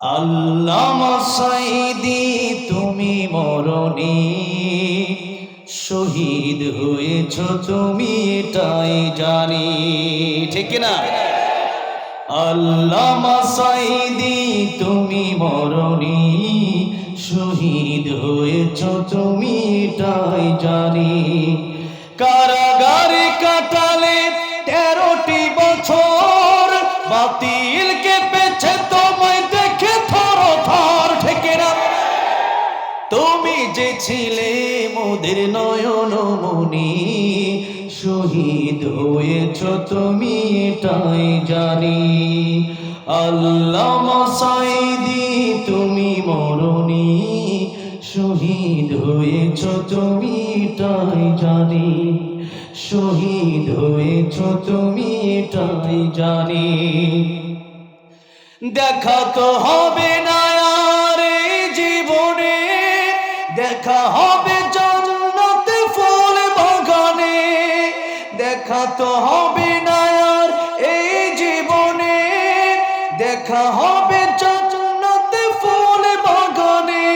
আল্লামা সাঈদী তুমি মরণী, শহীদ হয়েছ তুমি এটাই জানি, ঠিক না? আল্লামা সাঈদী তুমি মরণী, শহীদ হয়েছ তুমি এটাই জানি। কারাগারে কাটালে 13টি বছর, বাতিলকে পেছে তোমায় দেখে থরথর, ঠিক না? তুমি যে ছিলে মোদের নয়নমণি, শহীদ হয়েছ তুমি এটাই জানি। আল্লামা সাঈদী তুমি মরণী, শহীদ হয়েছ তুমি এটাই জানি। শহীদ হয়েছ তুমি এটাই জানি। দেখা তো হবে না আর এই জীবনে, দেখা হবে জান্নাতে ফুল বাগানে। দেখা তো হবে না আর এই জীবনে, দেখা হবে জান্নাতে ফুল বাগানে।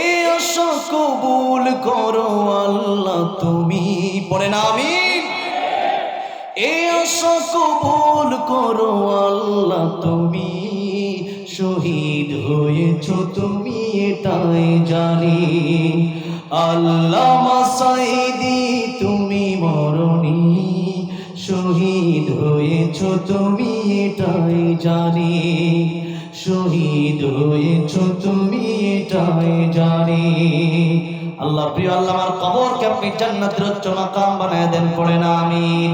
এই আশা কবুল করো আল্লাহ তুমি, পড়েন আমিন। এই আশা কবুল করো আল্লাহ তুমি, শহীদ হয়েছ তুমি এটাই জানি। আল্লামা সাঈদী তুমি মরণী, শহীদ হয়েছ তুমি এটাই জানি। শহীদ হয়েছ তুমি এটাই জানি। আল্লাহ প্রিয় আল্লাহ আমার কবরকে আপনি জান্নাতের উচ্চ মাকাম বানায় দেন, পড়েন আমিন।